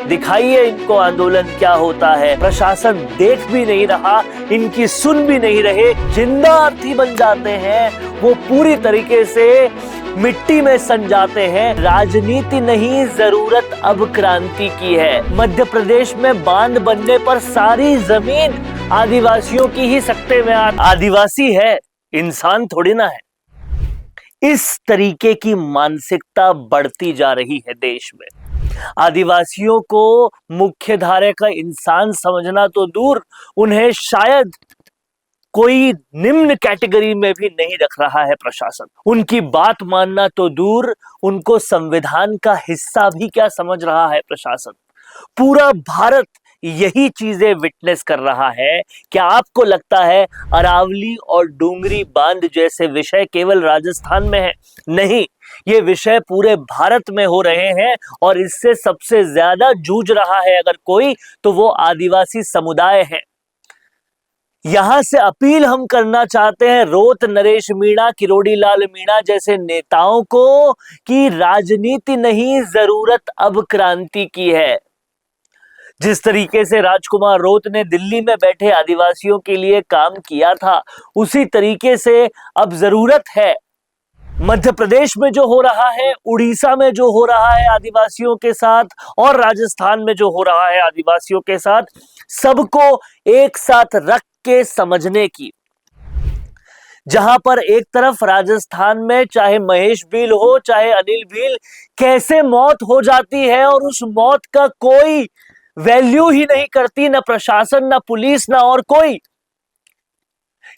दिखाइए इनको आंदोलन क्या होता है। प्रशासन देख भी नहीं रहा, इनकी सुन भी नहीं रहे, जिंदा अर्थी बन जाते हैं, वो पूरी तरीके से मिट्टी में सन जाते हैं। राजनीति नहीं, जरूरत अब क्रांति की है। मध्य प्रदेश में बांध बनने पर सारी जमीन आदिवासियों की ही सत्ते में आदिवासी है, इंसान थोड़ी ना है। इस तरीके की मानसिकता बढ़ती जा रही है देश में। आदिवासियों को मुख्य धारे का इंसान समझना तो दूर, उन्हें शायद कोई निम्न कैटेगरी में भी नहीं रख रहा है प्रशासन। उनकी बात मानना तो दूर, उनको संविधान का हिस्सा भी क्या समझ रहा है प्रशासन। पूरा भारत यही चीजें विटनेस कर रहा है। क्या आपको लगता है अरावली और डूंगरी बांध जैसे विषय केवल राजस्थान में है? नहीं, ये विषय पूरे भारत में हो रहे हैं और इससे सबसे ज्यादा जूझ रहा है अगर कोई, तो वो आदिवासी समुदाय है। यहां से अपील हम करना चाहते हैं रोत नरेश मीणा, किरोड़ी लाल मीणा जैसे नेताओं को कि राजनीति नहीं, जरूरत अब क्रांति की है। जिस तरीके से राजकुमार रोत ने दिल्ली में बैठे आदिवासियों के लिए काम किया था, उसी तरीके से अब जरूरत है। मध्य प्रदेश में जो हो रहा है, उड़ीसा में जो हो रहा है आदिवासियों के साथ, और राजस्थान में जो हो रहा है आदिवासियों के साथ, सबको एक साथ रख के समझने की। जहां पर एक तरफ राजस्थान में चाहे महेश भील हो चाहे अनिल भील, कैसे मौत हो जाती है और उस मौत का कोई वैल्यू ही नहीं करती, ना प्रशासन, ना पुलिस, ना और कोई।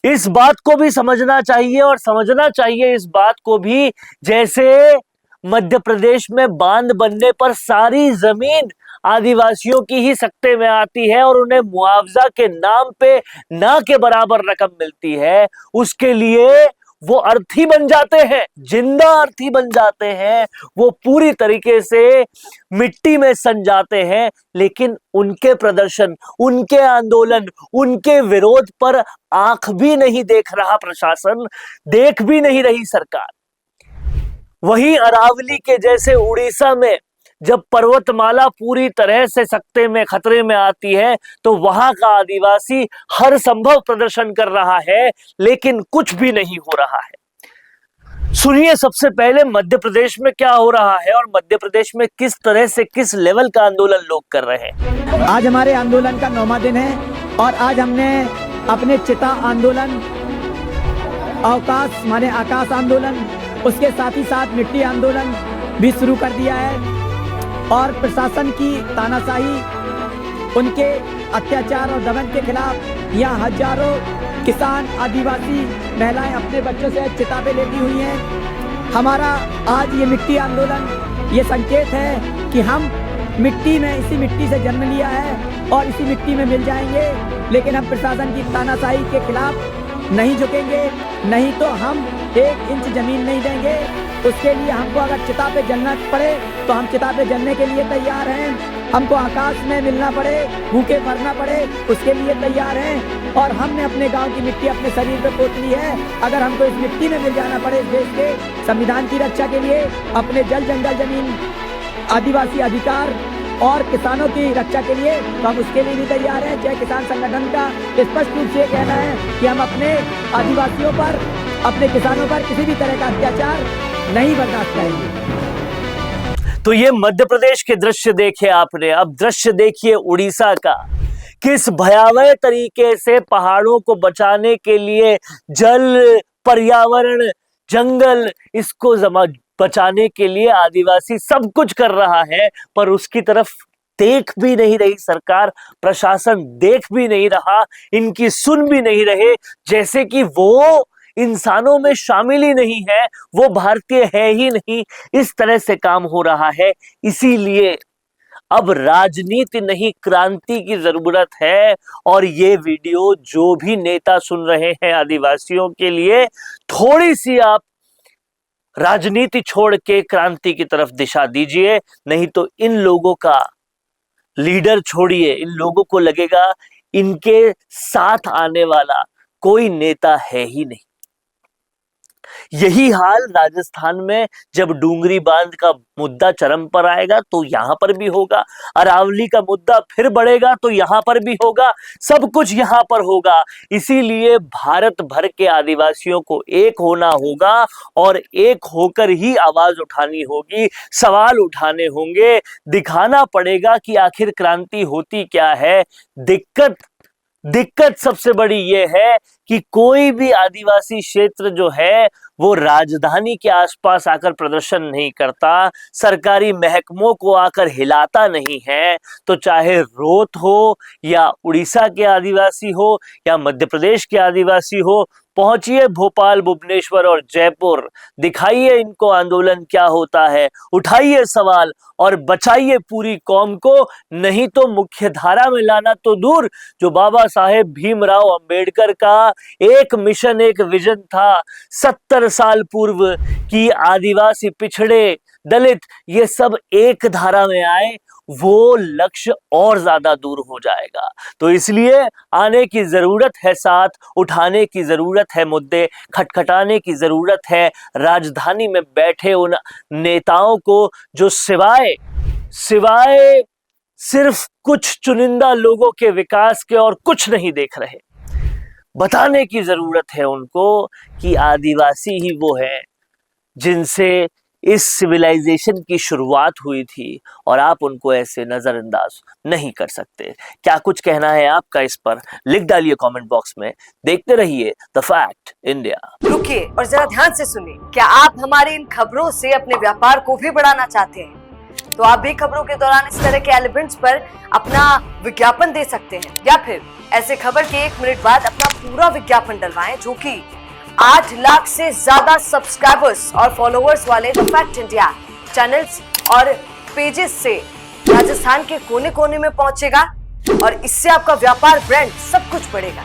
इस बात को भी समझना चाहिए, और समझना चाहिए इस बात को भी, जैसे मध्य प्रदेश में बांध बनने पर सारी जमीन आदिवासियों की ही सत्ते में आती है और उन्हें मुआवजा के नाम पे ना के बराबर रकम मिलती है। उसके लिए वो अर्थी बन जाते हैं, जिंदा अर्थी बन जाते हैं, वो पूरी तरीके से मिट्टी में सन जाते हैं। लेकिन उनके प्रदर्शन, उनके आंदोलन, उनके विरोध पर आंख भी नहीं देख रहा प्रशासन, देख भी नहीं रही सरकार। वहीं अरावली के जैसे उड़ीसा में जब पर्वतमाला पूरी तरह से सत्ते में, खतरे में आती है, तो वहां का आदिवासी हर संभव प्रदर्शन कर रहा है, लेकिन कुछ भी नहीं हो रहा है। सुनिए सबसे पहले मध्य प्रदेश में क्या हो रहा है और मध्य प्रदेश में किस तरह से, किस लेवल का आंदोलन लोग कर रहे हैं। आज हमारे आंदोलन का 9वां दिन है और आज हमने अपने चिता आंदोलन, अवकाश माने आकाश आंदोलन, उसके साथ ही साथ मिट्टी आंदोलन भी शुरू कर दिया है। और प्रशासन की तानाशाही, उनके अत्याचार और दमन के खिलाफ यहाँ हजारों किसान, आदिवासी महिलाएं अपने बच्चों से चिता पे लेटी हुई हैं। हमारा आज ये मिट्टी आंदोलन ये संकेत है कि हम मिट्टी में, इसी मिट्टी से जन्म लिया है और इसी मिट्टी में मिल जाएंगे। लेकिन हम प्रशासन की तानाशाही के खिलाफ नहीं झुकेंगे, नहीं तो हम 1 इंच जमीन नहीं देंगे। उसके लिए हमको अगर चिता पे जलना पड़े तो हम चिता पे जलने के लिए तैयार हैं। हमको आकाश में मिलना पड़े, भूखे मरना पड़े, उसके लिए तैयार हैं। और हमने अपने गांव की मिट्टी अपने शरीर पे पोत ली है। अगर हमको इस मिट्टी में मिल जाना पड़े, इस देश के संविधान की रक्षा के लिए, अपने जल जंगल जमीन, आदिवासी अधिकार और किसानों की रक्षा के लिए, तो हम उसके लिए भी तैयार हैं। जय किसान संगठन का स्पष्ट रूप से कहना है कि हम अपने आदिवासियों पर, अपने किसानों पर किसी भी तरह का अत्याचार नहीं बर्दाश्त करेंगे। तो ये मध्य प्रदेश के दृश्य देखे आपने, अब दृश्य देखिए उड़ीसा का। किस भयावह तरीके से पहाड़ों को बचाने के लिए जल, पर्यावरण, जंगल, इसको बचाने के लिए आदिवासी सब कुछ कर रहा है, पर उसकी तरफ देख भी नहीं रही सरकार, प्रशासन देख भी नहीं रहा, इनकी सुन भी नहीं रहे, जैसे कि वो इंसानों में शामिल ही नहीं है, वो भारतीय है ही नहीं। इस तरह से काम हो रहा है। इसीलिए अब राजनीति नहीं, क्रांति की जरूरत है। और ये वीडियो जो भी नेता सुन रहे हैं आदिवासियों के लिए, थोड़ी सी आप राजनीति छोड़ के क्रांति की तरफ दिशा दीजिए, नहीं तो इन लोगों का लीडर छोड़िए, इन लोगों को लगेगा इनके साथ आने वाला कोई नेता है ही नहीं। यही हाल राजस्थान में जब डूंगरी बांध का मुद्दा चरम पर आएगा तो यहां पर भी होगा, अरावली का मुद्दा फिर बढ़ेगा तो यहां पर भी होगा, सब कुछ यहां पर होगा। इसीलिए भारत भर के आदिवासियों को एक होना होगा और एक होकर ही आवाज उठानी होगी, सवाल उठाने होंगे, दिखाना पड़ेगा कि आखिर क्रांति होती क्या है। दिक्कत सबसे बड़ी ये है कि कोई भी आदिवासी क्षेत्र जो है वो राजधानी के आसपास आकर प्रदर्शन नहीं करता, सरकारी महकमों को आकर हिलाता नहीं है। तो चाहे रोत हो या उड़ीसा के आदिवासी हो या मध्य प्रदेश के आदिवासी हो, पहुंचिए भोपाल, भुवनेश्वर और जयपुर, दिखाइए इनको आंदोलन क्या होता है, उठाइए सवाल और बचाइए पूरी कौम को। नहीं तो मुख्य धारा में लाना तो दूर, जो बाबा साहेब भीमराव अंबेडकर का एक मिशन, एक विजन था 70 साल पूर्व की आदिवासी, पिछड़े, दलित ये सब एक धारा में आए, वो लक्ष्य और ज्यादा दूर हो जाएगा। तो इसलिए आने की जरूरत है, साथ उठाने की जरूरत है, मुद्दे खटखटाने की जरूरत है राजधानी में बैठे उन नेताओं को जो सिवाय सिर्फ कुछ चुनिंदा लोगों के विकास के और कुछ नहीं देख रहे। बताने की जरूरत है उनको कि आदिवासी ही वो है जिनसे इस सिविलाइजेशन की शुरुआत हुई थी और आप उनको ऐसे नजरअंदाज नहीं कर सकते। क्या कुछ कहना है आपका इस पर, लिख डालिए कमेंट बॉक्स में। देखते रहिए द फैक्ट इंडिया। रुकिए और जरा ध्यान से सुनिए। क्या आप हमारी इन खबरों से अपने व्यापार को भी बढ़ाना चाहते हैं? तो आप भी खबरों के दौरान इस तरह के एलिमेंट्स पर अपना विज्ञापन दे सकते हैं, या फिर ऐसे खबर के 1 मिनट बाद अपना पूरा विज्ञापन डलवाएं, जो कि 8 लाख से ज्यादा सब्सक्राइबर्स और फॉलोअर्स वाले द फैक्ट इंडिया चैनल्स और पेजेस से राजस्थान के कोने कोने में पहुंचेगा और इससे आपका व्यापार, ब्रांड सब कुछ बढ़ेगा।